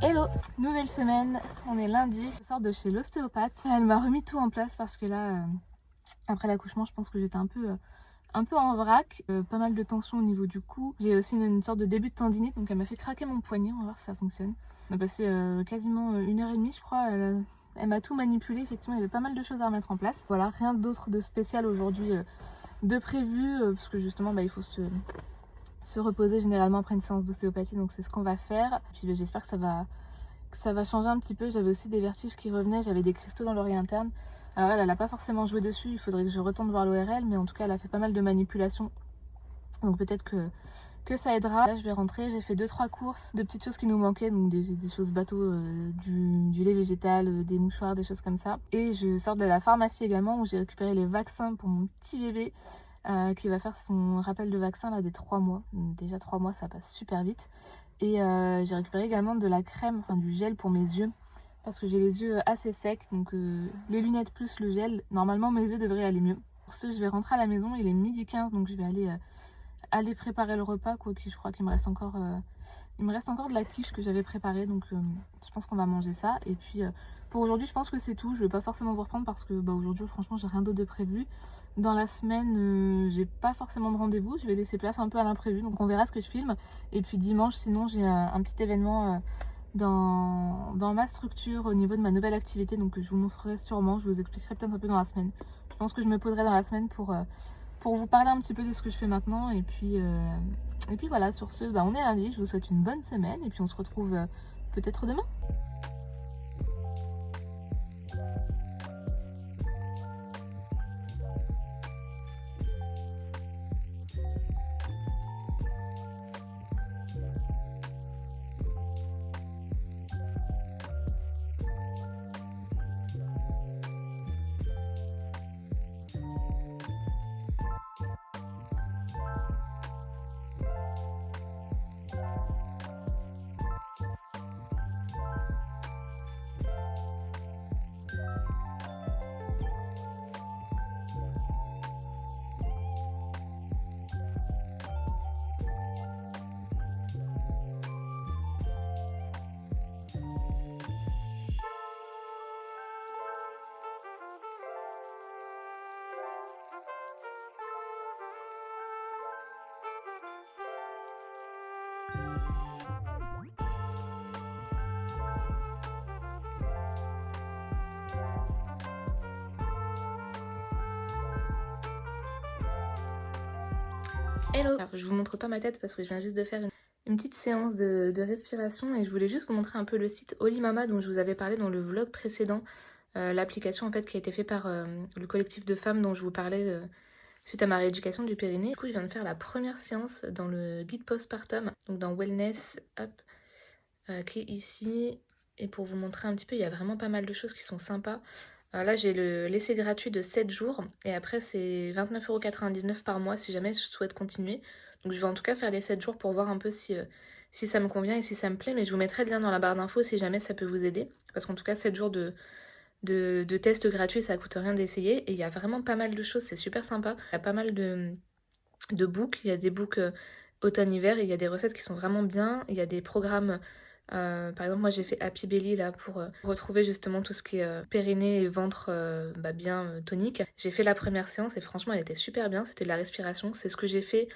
Hello, nouvelle semaine, on est lundi, je sors de chez l'ostéopathe. Elle m'a remis tout en place parce que là, après l'accouchement, je pense que j'étais un peu en vrac, pas mal de tension au niveau du cou. J'ai aussi une sorte de début de tendinite, donc elle m'a fait craquer mon poignet, on va voir si ça fonctionne. On a passé quasiment 1h30 je crois, elle m'a tout manipulé, effectivement il y avait pas mal de choses à remettre en place. Voilà, rien d'autre de spécial aujourd'hui de prévu, parce que justement il faut se reposer généralement après une séance d'ostéopathie, donc c'est ce qu'on va faire. Puis j'espère que ça va changer un petit peu. J'avais aussi des vertiges qui revenaient, j'avais des cristaux dans l'oreille interne. Alors elle n'a pas forcément joué dessus, il faudrait que je retourne voir l'ORL, mais en tout cas elle a fait pas mal de manipulations, donc peut-être que ça aidera. Là je vais rentrer, j'ai fait 2-3 courses de petites choses qui nous manquaient, donc des choses bateaux, du lait végétal, des mouchoirs, des choses comme ça. Et je sors de la pharmacie également où j'ai récupéré les vaccins pour mon petit bébé qui va faire son rappel de vaccin là des 3 mois. Déjà 3 mois ça passe super vite. Et j'ai récupéré également de la crème, enfin du gel pour mes yeux, parce que j'ai les yeux assez secs, donc les lunettes plus le gel, normalement mes yeux devraient aller mieux. Pour ce, je vais rentrer à la maison, il est 12h15, donc je vais aller préparer le repas, quoique je crois qu'il me reste encore de la quiche que j'avais préparée, donc je pense qu'on va manger ça. Et puis pour aujourd'hui je pense que c'est tout, je vais pas forcément vous reprendre parce que aujourd'hui franchement j'ai rien d'autre de prévu. Dans la semaine j'ai pas forcément de rendez-vous, je vais laisser place un peu à l'imprévu, donc on verra ce que je filme. Et puis dimanche sinon j'ai un petit événement dans ma structure au niveau de ma nouvelle activité, donc je vous montrerai sûrement, je vous expliquerai peut-être un peu dans la semaine. Je pense que je me poserai dans la semaine pour vous parler un petit peu de ce que je fais maintenant. Et puis voilà, sur ce, on est lundi, je vous souhaite une bonne semaine et puis on se retrouve peut-être demain. Hello. Alors, je vous montre pas ma tête parce que je viens juste de faire une petite séance de respiration et je voulais juste vous montrer un peu le site Olimama dont je vous avais parlé dans le vlog précédent. L'application en fait qui a été faite par le collectif de femmes dont je vous parlais suite à ma rééducation du périnée. Du coup je viens de faire la première séance dans le guide postpartum, donc dans Wellness Up, qui est ici. Et pour vous montrer un petit peu, il y a vraiment pas mal de choses qui sont sympas. Là j'ai l'essai gratuit de 7 jours et après c'est 29,99 € par mois si jamais je souhaite continuer. Donc je vais en tout cas faire les 7 jours pour voir un peu si ça me convient et si ça me plaît, mais je vous mettrai le lien dans la barre d'infos si jamais ça peut vous aider. Parce qu'en tout cas 7 jours de tests gratuits, ça coûte rien d'essayer. Et il y a vraiment pas mal de choses, c'est super sympa. Il y a pas mal de books, il y a des books automne-hiver et il y a des recettes qui sont vraiment bien. Il y a des programmes, par exemple moi j'ai fait Happy Belly là pour retrouver justement tout ce qui est périnée et ventre bien tonique. J'ai fait la première séance et franchement elle était super bien, c'était de la respiration. C'est ce que j'ai fait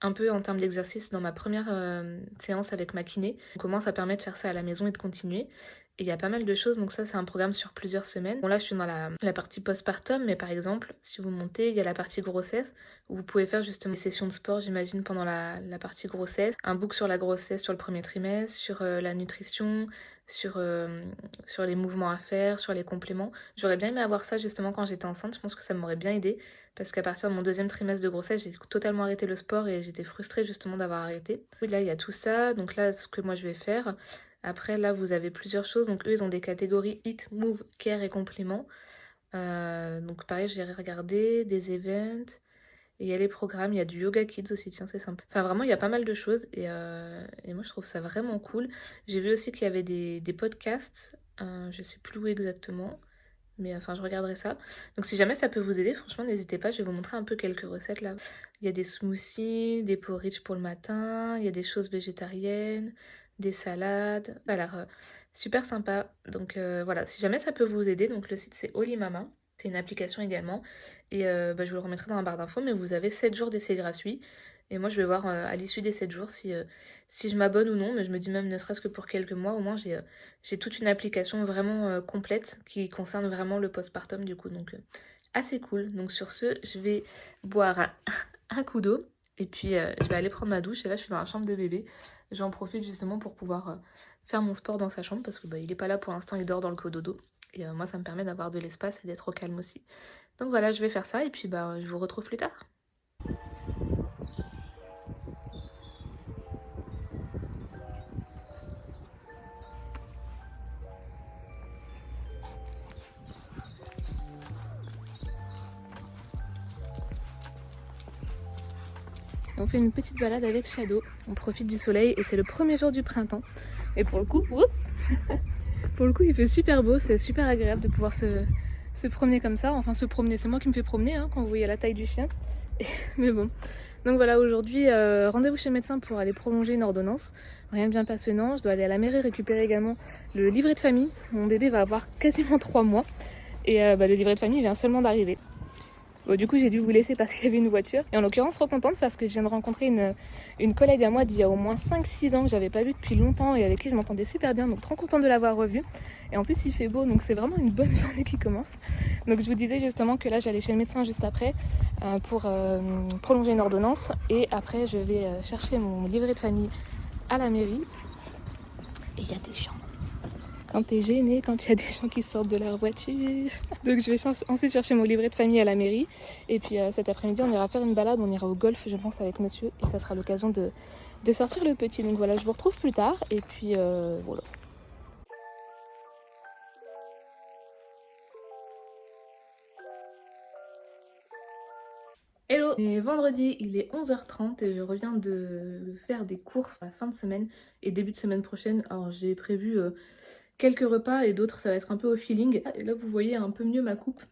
un peu en termes d'exercice dans ma première séance avec ma kiné. Comment ça permet de faire ça à la maison et de continuer. Et il y a pas mal de choses, donc ça c'est un programme sur plusieurs semaines. Bon là je suis dans la partie postpartum, mais par exemple si vous montez, il y a la partie grossesse où vous pouvez faire justement des sessions de sport j'imagine pendant la partie grossesse. Un book sur la grossesse sur le premier trimestre, sur la nutrition, sur les mouvements à faire, sur les compléments. J'aurais bien aimé avoir ça justement quand j'étais enceinte, je pense que ça m'aurait bien aidé parce qu'à partir de mon deuxième trimestre de grossesse j'ai totalement arrêté le sport et j'étais frustrée justement d'avoir arrêté. Oui là il y a tout ça, donc là ce que moi je vais faire. Après là vous avez plusieurs choses, donc eux ils ont des catégories Eat, Move, Care et compléments. Donc pareil j'ai regardé des events. Et il y a les programmes, il y a du Yoga Kids aussi, tiens c'est sympa. Enfin vraiment il y a pas mal de choses et moi je trouve ça vraiment cool. J'ai vu aussi qu'il y avait des podcasts, je sais plus où exactement. Mais enfin, je regarderai ça. Donc si jamais ça peut vous aider, franchement, n'hésitez pas. Je vais vous montrer un peu quelques recettes là. Il y a des smoothies, des porridge pour le matin, il y a des choses végétariennes, des salades. Ça a l'air super sympa. Donc voilà, si jamais ça peut vous aider, donc le site c'est Olimama. C'est une application également. Et je vous le remettrai dans la barre d'infos, mais vous avez 7 jours d'essai gratuit. Et moi, je vais voir à l'issue des 7 jours si je m'abonne ou non. Mais je me dis même, ne serait-ce que pour quelques mois, au moins j'ai toute une application vraiment complète qui concerne vraiment le postpartum du coup. Donc assez cool. Donc sur ce, je vais boire un coup d'eau. Et puis je vais aller prendre ma douche. Et là, je suis dans la chambre de bébé. J'en profite justement pour pouvoir faire mon sport dans sa chambre parce que il est pas là pour l'instant, il dort dans le cododo. Et moi, ça me permet d'avoir de l'espace et d'être au calme aussi. Donc voilà, je vais faire ça et puis je vous retrouve plus tard. On fait une petite balade avec Shadow, on profite du soleil et c'est le premier jour du printemps. Et pour le coup, pour le coup il fait super beau, c'est super agréable de pouvoir se promener comme ça. Enfin se promener, c'est moi qui me fais promener hein, quand vous voyez la taille du chien. Mais bon. Donc voilà, aujourd'hui, rendez-vous chez le médecin pour aller prolonger une ordonnance. Rien de bien passionnant, je dois aller à la mairie récupérer également le livret de famille. Mon bébé va avoir quasiment 3 mois et le livret de famille vient seulement d'arriver. Bon, du coup, j'ai dû vous laisser parce qu'il y avait une voiture. Et en l'occurrence, trop contente parce que je viens de rencontrer une collègue à moi d'il y a au moins 5-6 ans que j'avais pas vue depuis longtemps et avec qui je m'entendais super bien. Donc, trop contente de l'avoir revue. Et en plus, il fait beau, donc c'est vraiment une bonne journée qui commence. Donc, je vous disais justement que là, j'allais chez le médecin juste après pour prolonger une ordonnance. Et après, je vais chercher mon livret de famille à la mairie. Et il y a des gens. Quand t'es gêné, quand il y a des gens qui sortent de leur voiture. Donc je vais ensuite chercher mon livret de famille à la mairie. Et puis cet après-midi, on ira faire une balade, on ira au golf, je pense, avec monsieur. Et ça sera l'occasion de sortir le petit. Donc voilà, je vous retrouve plus tard. Et puis voilà. Hello, et vendredi, il est 11h30 et je reviens de faire des courses pour la fin de semaine et début de semaine prochaine. Alors j'ai prévu quelques repas et d'autres ça va être un peu au feeling. Et là vous voyez un peu mieux ma coupe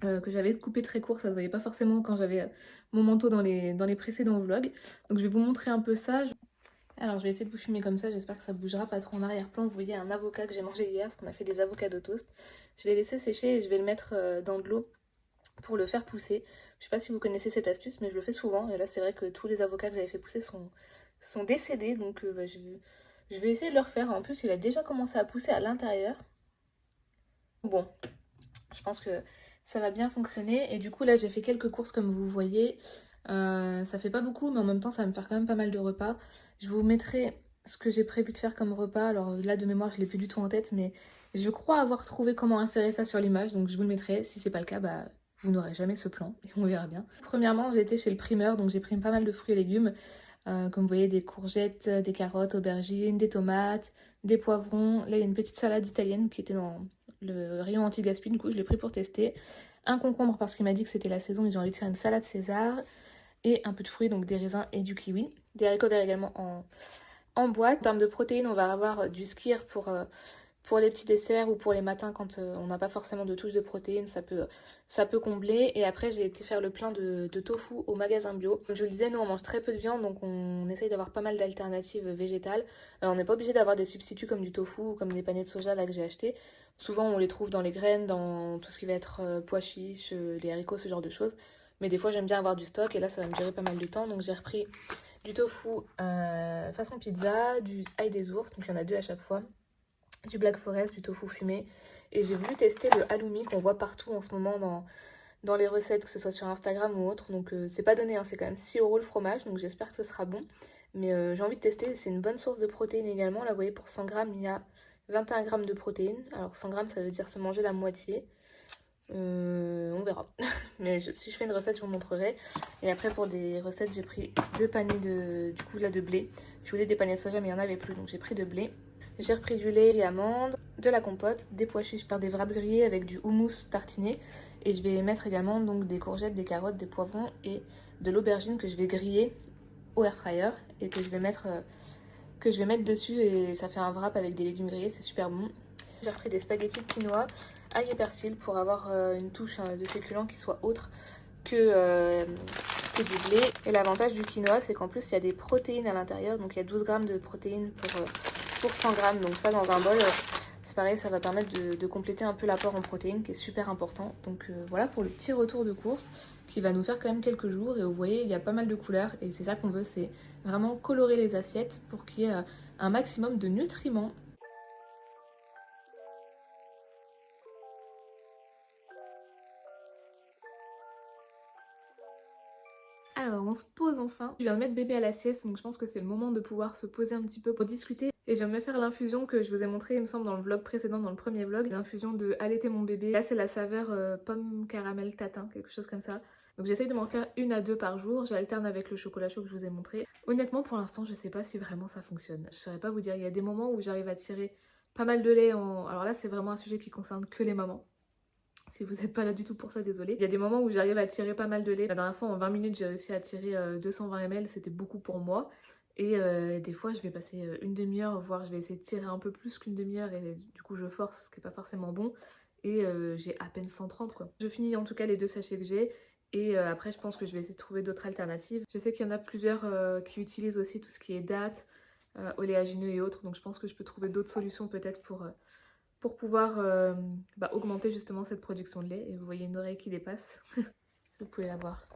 que j'avais coupée très court, ça se voyait pas forcément quand j'avais mon manteau dans les précédents vlogs. Donc je vais vous montrer un peu ça. Alors je vais essayer de vous filmer comme ça, j'espère que ça bougera pas trop en arrière-plan. Vous voyez un avocat que j'ai mangé hier, parce qu'on a fait des avocats de toast. Je l'ai laissé sécher et je vais le mettre dans de l'eau pour le faire pousser. Je sais pas si vous connaissez cette astuce, mais je le fais souvent. Et là c'est vrai que tous les avocats que j'avais fait pousser sont décédés, donc je vais essayer de le refaire. En plus il a déjà commencé à pousser à l'intérieur. Bon, je pense que ça va bien fonctionner. Et du coup là j'ai fait quelques courses comme vous voyez. Ça fait pas beaucoup, mais en même temps ça va me faire quand même pas mal de repas. Je vous mettrai ce que j'ai prévu de faire comme repas. Alors là de mémoire je l'ai plus du tout en tête, mais je crois avoir trouvé comment insérer ça sur l'image, donc je vous le mettrai. Si c'est pas le cas, vous n'aurez jamais ce plan et on verra bien. Premièrement j'ai été chez le primeur, donc j'ai pris pas mal de fruits et légumes. Comme vous voyez, des courgettes, des carottes, aubergines, des tomates, des poivrons. Là il y a une petite salade italienne qui était dans le rayon anti-gaspi, du coup je l'ai pris pour tester. Un concombre parce qu'il m'a dit que c'était la saison et j'ai envie de faire une salade César. Et un peu de fruits, donc des raisins et du kiwi. Des haricots verts également en boîte. En termes de protéines, on va avoir du skyr pour les petits desserts ou pour les matins quand on n'a pas forcément de touche de protéines, ça peut combler. Et après, j'ai été faire le plein de tofu au magasin bio. Comme je vous le disais, nous on mange très peu de viande, donc on essaye d'avoir pas mal d'alternatives végétales. Alors on n'est pas obligé d'avoir des substituts comme du tofu ou comme des paniers de soja là que j'ai acheté. Souvent on les trouve dans les graines, dans tout ce qui va être pois chiches, les haricots, ce genre de choses. Mais des fois j'aime bien avoir du stock et là ça va me durer pas mal de temps. Donc j'ai repris du tofu façon pizza, du ail des ours, donc il y en a 2 à chaque fois, du Black Forest, du tofu fumé. Et j'ai voulu tester le halloumi qu'on voit partout en ce moment dans les recettes, que ce soit sur Instagram ou autre. Donc c'est pas donné, hein, c'est quand même 6 € le fromage, donc j'espère que ce sera bon. Mais j'ai envie de tester, c'est une bonne source de protéines également. Là vous voyez pour 100 grammes il y a 21 grammes de protéines. Alors 100 grammes ça veut dire se manger la moitié. On verra. Mais si je fais une recette, je vous montrerai. Et après, pour des recettes, j'ai pris 2 paniers de blé. Je voulais des paniers de soja, mais il n'y en avait plus, donc j'ai pris de blé. J'ai repris du lait et amandes, de la compote, des pois chiches par des wraps grillés avec du houmous tartiné. Et je vais mettre également donc des courgettes, des carottes, des poivrons et de l'aubergine que je vais griller au air fryer et que je vais mettre dessus. Et ça fait un wrap avec des légumes grillés, c'est super bon. J'ai repris des spaghettis de quinoa, ail et persil pour avoir une touche de féculent qui soit autre que du blé. Et l'avantage du quinoa, c'est qu'en plus il y a des protéines à l'intérieur, donc il y a 12 grammes de protéines pour 100 grammes. Donc ça dans un bol, c'est pareil, ça va permettre de compléter un peu l'apport en protéines qui est super important. Donc voilà pour le petit retour de course qui va nous faire quand même quelques jours. Et vous voyez, il y a pas mal de couleurs et c'est ça qu'on veut, c'est vraiment colorer les assiettes pour qu'il y ait un maximum de nutriments. Alors on se pose enfin. Je viens de mettre bébé à la sieste, donc je pense que c'est le moment de pouvoir se poser un petit peu pour discuter. Et je viens de me faire l'infusion que je vous ai montré, il me semble, dans le vlog précédent, dans le premier vlog. L'infusion de allaiter mon bébé. Là c'est la saveur pomme caramel tatin, quelque chose comme ça. Donc j'essaye de m'en faire 1 à 2 par jour. J'alterne avec le chocolat chaud que je vous ai montré. Honnêtement pour l'instant je sais pas si vraiment ça fonctionne. Je saurais pas vous dire, il y a des moments où j'arrive à tirer pas mal de lait en... Alors là c'est vraiment un sujet qui concerne que les mamans. Si vous n'êtes pas là du tout pour ça, désolé. Il y a des moments où j'arrive à tirer pas mal de lait. La dernière fois, en 20 minutes, j'ai réussi à tirer 220 ml. C'était beaucoup pour moi. Et des fois, je vais passer une demi-heure, voire je vais essayer de tirer un peu plus qu'une demi-heure. Et du coup, je force, ce qui n'est pas forcément bon. Et j'ai à peine 130 quoi. Je finis en tout cas les 2 sachets que j'ai. Et après, je pense que je vais essayer de trouver d'autres alternatives. Je sais qu'il y en a plusieurs qui utilisent aussi tout ce qui est dattes, oléagineux et autres. Donc je pense que je peux trouver d'autres solutions peut-être pour pouvoir augmenter justement cette production de lait. Et vous voyez une oreille qui dépasse, vous pouvez la voir.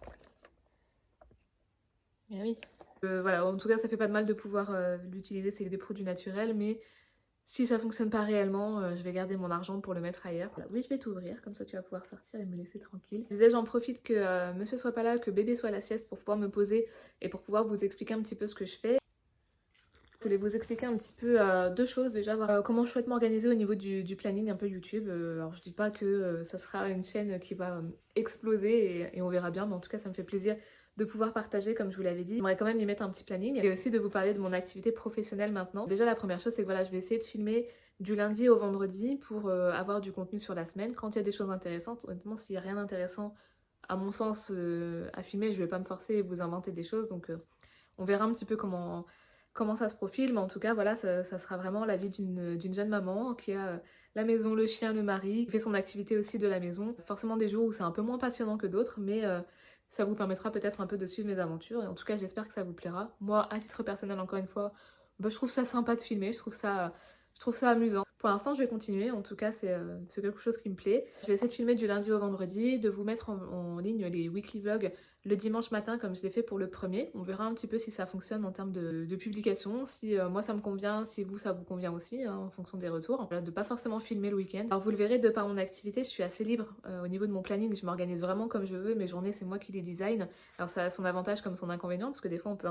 Mais oui. Voilà, en tout cas ça fait pas de mal de pouvoir l'utiliser, c'est des produits naturels, mais si ça fonctionne pas réellement, je vais garder mon argent pour le mettre ailleurs. Voilà, oui, je vais t'ouvrir, comme ça tu vas pouvoir sortir et me laisser tranquille. Je disais, j'en profite que monsieur soit pas là, que bébé soit à la sieste pour pouvoir me poser et pour pouvoir vous expliquer un petit peu ce que je fais. Je voulais vous expliquer un petit peu 2 choses. Déjà, voir comment je souhaite m'organiser au niveau du planning un peu YouTube. Alors je dis pas que ça sera une chaîne qui va exploser et on verra bien, mais en tout cas ça me fait plaisir de pouvoir partager comme je vous l'avais dit. J'aimerais quand même y mettre un petit planning et aussi de vous parler de mon activité professionnelle maintenant. Déjà la première chose c'est que voilà, je vais essayer de filmer du lundi au vendredi pour avoir du contenu sur la semaine. Quand il y a des choses intéressantes, honnêtement s'il n'y a rien d'intéressant à mon sens à filmer, je vais pas me forcer et vous inventer des choses. Donc on verra un petit peu comment ça se profile, mais en tout cas voilà, ça sera vraiment la vie d'une jeune maman qui a la maison, le chien, le mari, qui fait son activité aussi de la maison. Forcément des jours où c'est un peu moins passionnant que d'autres, mais ça vous permettra peut-être un peu de suivre mes aventures, et en tout cas j'espère que ça vous plaira. Moi, à titre personnel, encore une fois, je trouve ça sympa de filmer, je trouve ça amusant. Pour l'instant je vais continuer, en tout cas c'est quelque chose qui me plaît. Je vais essayer de filmer du lundi au vendredi, de vous mettre en ligne les weekly vlogs le dimanche matin comme je l'ai fait pour le premier. On verra un petit peu si ça fonctionne en termes de publication, si moi ça me convient, si vous ça vous convient aussi, hein, en fonction des retours. Voilà, de pas forcément filmer le week-end. Alors vous le verrez, de par mon activité, je suis assez libre au niveau de mon planning, je m'organise vraiment comme je veux, mes journées c'est moi qui les design. Alors ça a son avantage comme son inconvénient, parce que des fois on peut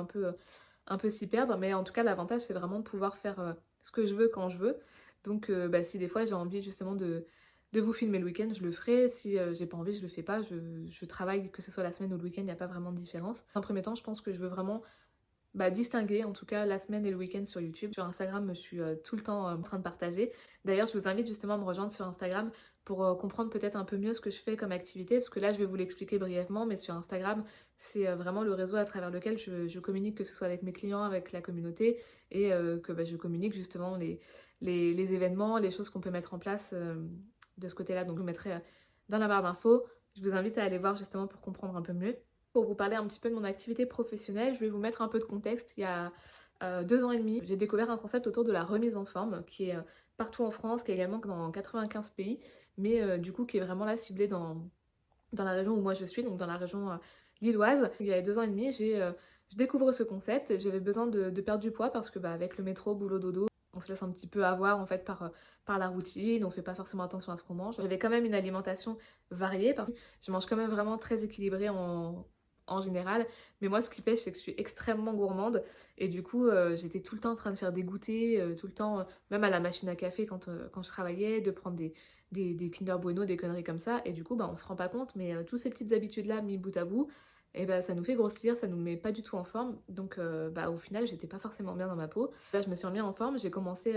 un peu s'y perdre, mais en tout cas l'avantage c'est vraiment de pouvoir faire ce que je veux quand je veux. Donc si des fois j'ai envie justement de vous filmer le week-end, je le ferai. Si j'ai pas envie, je le fais pas. Je travaille, que ce soit la semaine ou le week-end, il n'y a pas vraiment de différence. En premier temps, je pense que je veux vraiment distinguer en tout cas la semaine et le week-end sur YouTube. Sur Instagram, je suis tout le temps en train de partager. D'ailleurs, je vous invite justement à me rejoindre sur Instagram pour comprendre peut-être un peu mieux ce que je fais comme activité, parce que là, je vais vous l'expliquer brièvement, mais sur Instagram, c'est vraiment le réseau à travers lequel je communique, que ce soit avec mes clients, avec la communauté, et que je communique justement les événements, les choses qu'on peut mettre en place de ce côté-là. Donc je vous mettrai dans la barre d'infos. Je vous invite à aller voir justement pour comprendre un peu mieux. Pour vous parler un petit peu de mon activité professionnelle, je vais vous mettre un peu de contexte. Il y a 2 ans et demi, j'ai découvert un concept autour de la remise en forme qui est partout en France, qui est également dans 95 pays, mais du coup qui est vraiment là ciblé dans la région où moi je suis, donc dans la région lilloise. Il y a 2 ans et demi, je découvre ce concept. J'avais besoin de perdre du poids parce que avec le métro, boulot, dodo, on se laisse un petit peu avoir en fait par la routine, on fait pas forcément attention à ce qu'on mange. J'avais quand même une alimentation variée parce que je mange quand même vraiment très équilibré en général, mais moi ce qui pêche c'est que je suis extrêmement gourmande et du coup j'étais tout le temps en train de faire des goûters, tout le temps, même à la machine à café quand je travaillais, de prendre des Kinder Bueno, des conneries comme ça, et du coup on se rend pas compte, mais toutes ces petites habitudes là mis bout à bout, et ça nous fait grossir, ça nous met pas du tout en forme, donc au final j'étais pas forcément bien dans ma peau. Là je me suis remis en forme, j'ai commencé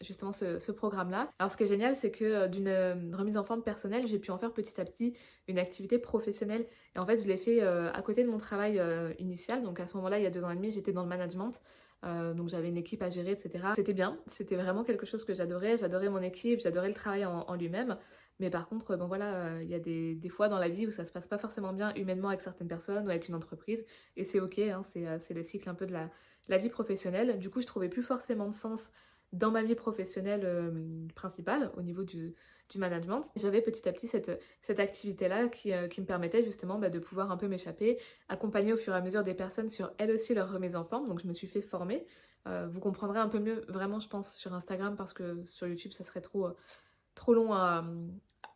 justement ce programme là. Alors ce qui est génial c'est que d'une remise en forme personnelle, j'ai pu en faire petit à petit une activité professionnelle, et en fait je l'ai fait à côté de mon travail initial. Donc à ce moment là, il y a 2 ans et demi, j'étais dans le management donc j'avais une équipe à gérer, etc. C'était bien, c'était vraiment quelque chose que j'adorais mon équipe, j'adorais le travail en lui-même. Mais par contre, bon voilà, il y a des fois dans la vie où ça se passe pas forcément bien humainement avec certaines personnes ou avec une entreprise, et c'est ok, hein, c'est le cycle un peu de la vie professionnelle. Du coup, je trouvais plus forcément de sens dans ma vie professionnelle principale, au niveau du management. J'avais petit à petit cette activité-là qui me permettait justement de pouvoir un peu m'échapper, accompagner au fur et à mesure des personnes sur elles aussi leur remise en forme. Donc je me suis fait former. Vous comprendrez un peu mieux vraiment je pense sur Instagram, parce que sur YouTube ça serait trop long à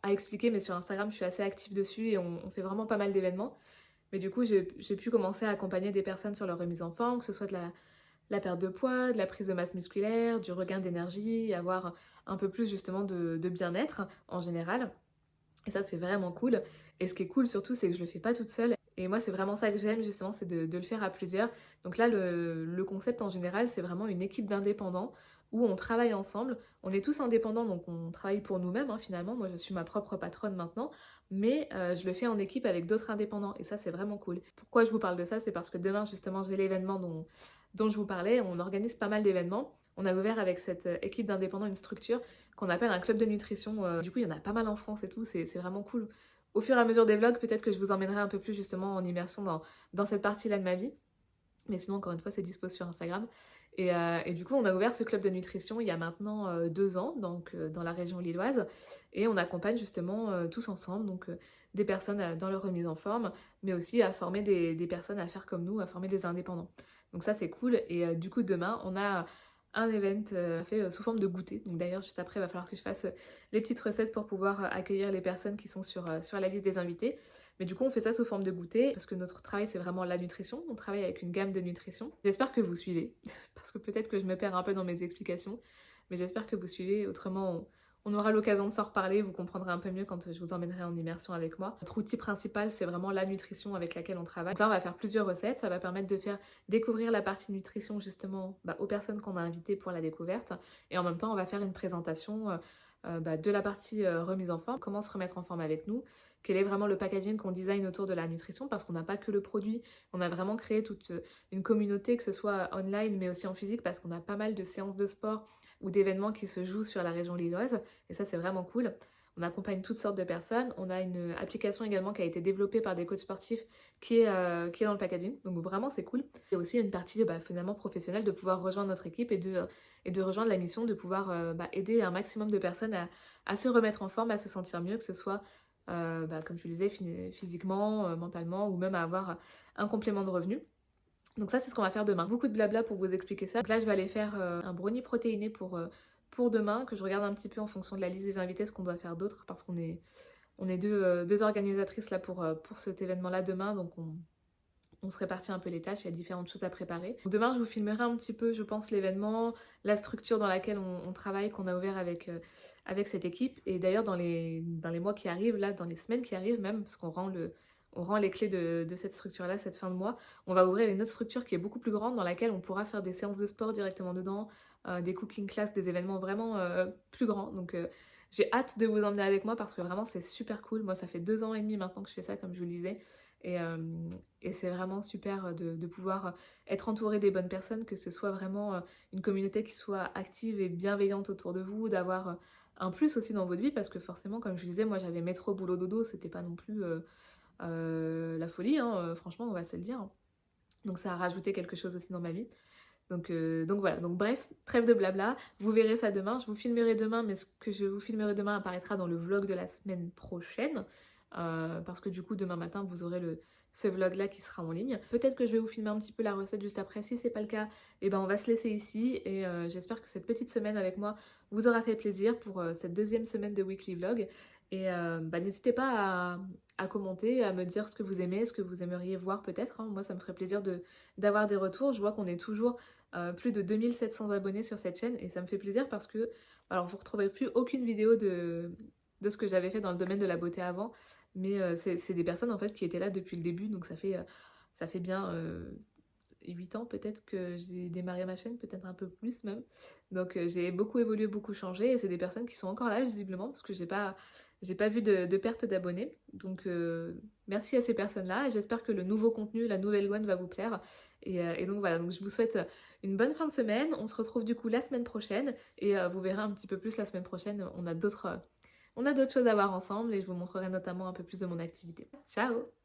expliquer, mais sur Instagram je suis assez active dessus et on fait vraiment pas mal d'événements. Mais du coup j'ai pu commencer à accompagner des personnes sur leur remise en forme, que ce soit de la perte de poids, de la prise de masse musculaire, du regain d'énergie, avoir un peu plus justement de bien-être en général. Et ça, c'est vraiment cool. Et ce qui est cool surtout, c'est que je le fais pas toute seule. Et moi, c'est vraiment ça que j'aime justement, c'est de le faire à plusieurs. Donc là, le concept en général, c'est vraiment une équipe d'indépendants où on travaille ensemble. On est tous indépendants, donc on travaille pour nous-mêmes finalement. Moi, je suis ma propre patronne maintenant, mais je le fais en équipe avec d'autres indépendants. Et ça, c'est vraiment cool. Pourquoi je vous parle de ça? C'est parce que demain, justement, j'ai l'événement dont je vous parlais. On organise pas mal d'événements. On a ouvert avec cette équipe d'indépendants une structure qu'on appelle un club de nutrition. Du coup, il y en a pas mal en France et tout, c'est vraiment cool. Au fur et à mesure des vlogs, peut-être que je vous emmènerai un peu plus justement en immersion dans cette partie-là de ma vie. Mais sinon, encore une fois, c'est dispo sur Instagram. Et du coup, on a ouvert ce club de nutrition il y a maintenant 2 ans, donc dans la région lilloise. Et on accompagne justement tous ensemble, donc des personnes dans leur remise en forme, mais aussi à former des personnes à faire comme nous, à former des indépendants. Donc ça, c'est cool. Et du coup, demain, on a un event fait sous forme de goûter. Donc d'ailleurs, juste après, il va falloir que je fasse les petites recettes pour pouvoir accueillir les personnes qui sont sur la liste des invités. Mais du coup, on fait ça sous forme de goûter parce que notre travail, c'est vraiment la nutrition. On travaille avec une gamme de nutrition. J'espère que vous suivez, parce que peut-être que je me perds un peu dans mes explications, mais j'espère que vous suivez. Autrement, on aura l'occasion de s'en reparler. Vous comprendrez un peu mieux quand je vous emmènerai en immersion avec moi. Notre outil principal, c'est vraiment la nutrition avec laquelle on travaille. Donc là, on va faire plusieurs recettes. Ça va permettre de faire découvrir la partie nutrition justement aux personnes qu'on a invitées pour la découverte. Et en même temps, on va faire une présentation de la partie remise en forme, comment se remettre en forme avec nous, quel est vraiment le packaging qu'on design autour de la nutrition, parce qu'on n'a pas que le produit, on a vraiment créé toute une communauté, que ce soit online mais aussi en physique, parce qu'on a pas mal de séances de sport ou d'événements qui se jouent sur la région lilloise, et ça c'est vraiment cool. On accompagne toutes sortes de personnes. On a une application également qui a été développée par des coachs sportifs qui est dans le packaging. Donc vraiment c'est cool. Il y a aussi une partie finalement professionnelle de pouvoir rejoindre notre équipe et de rejoindre la mission de pouvoir aider un maximum de personnes à se remettre en forme, à se sentir mieux, que ce soit comme je le disais, physiquement, mentalement, ou même à avoir un complément de revenu. Donc ça, c'est ce qu'on va faire demain. Beaucoup de blabla pour vous expliquer ça. Donc là, je vais aller faire un brownie protéiné pour demain, que je regarde un petit peu en fonction de la liste des invités, ce qu'on doit faire d'autres, parce qu'on est deux organisatrices là pour cet événement-là demain, donc on se répartit un peu les tâches, il y a différentes choses à préparer. Donc demain, je vous filmerai un petit peu, je pense, l'événement, la structure dans laquelle on travaille, qu'on a ouvert avec cette équipe. Et d'ailleurs, dans les mois qui arrivent, là, dans les semaines qui arrivent même, parce qu'on rend les clés de cette structure-là cette fin de mois, on va ouvrir une autre structure qui est beaucoup plus grande, dans laquelle on pourra faire des séances de sport directement dedans, des cooking classes, des événements vraiment plus grands. Donc j'ai hâte de vous emmener avec moi, parce que vraiment c'est super cool. Moi, ça fait 2 ans et demi maintenant que je fais ça, comme je vous le disais. Et c'est vraiment super de pouvoir être entouré des bonnes personnes, que ce soit vraiment une communauté qui soit active et bienveillante autour de vous, d'avoir un plus aussi dans votre vie, parce que forcément, comme je vous disais, moi j'avais métro, boulot, dodo, c'était pas non plus la folie, franchement, on va se le dire. Donc ça a rajouté quelque chose aussi dans ma vie. Donc voilà, donc bref, trêve de blabla, vous verrez ça demain, je vous filmerai demain, mais ce que je vous filmerai demain apparaîtra dans le vlog de la semaine prochaine, parce que du coup demain matin vous aurez ce vlog là qui sera en ligne. Peut-être que je vais vous filmer un petit peu la recette juste après. Si c'est pas le cas, et on va se laisser ici, et j'espère que cette petite semaine avec moi vous aura fait plaisir pour cette deuxième semaine de weekly vlog. Et n'hésitez pas à commenter, à me dire ce que vous aimez, ce que vous aimeriez voir peut-être, Moi ça me ferait plaisir d'avoir des retours. Je vois qu'on est toujours plus de 2700 abonnés sur cette chaîne, et ça me fait plaisir parce que alors vous ne retrouverez plus aucune vidéo de ce que j'avais fait dans le domaine de la beauté avant, mais c'est des personnes en fait qui étaient là depuis le début, donc ça fait bien 8 ans peut-être que j'ai démarré ma chaîne, peut-être un peu plus même. Donc j'ai beaucoup évolué, beaucoup changé et c'est des personnes qui sont encore là visiblement parce que j'ai pas vu de perte d'abonnés. Donc merci à ces personnes-là et j'espère que le nouveau contenu, la nouvelle Gwen va vous plaire. Et donc voilà, donc je vous souhaite une bonne fin de semaine. On se retrouve du coup la semaine prochaine et vous verrez un petit peu plus la semaine prochaine. On a d'autres choses à voir ensemble et je vous montrerai notamment un peu plus de mon activité. Ciao!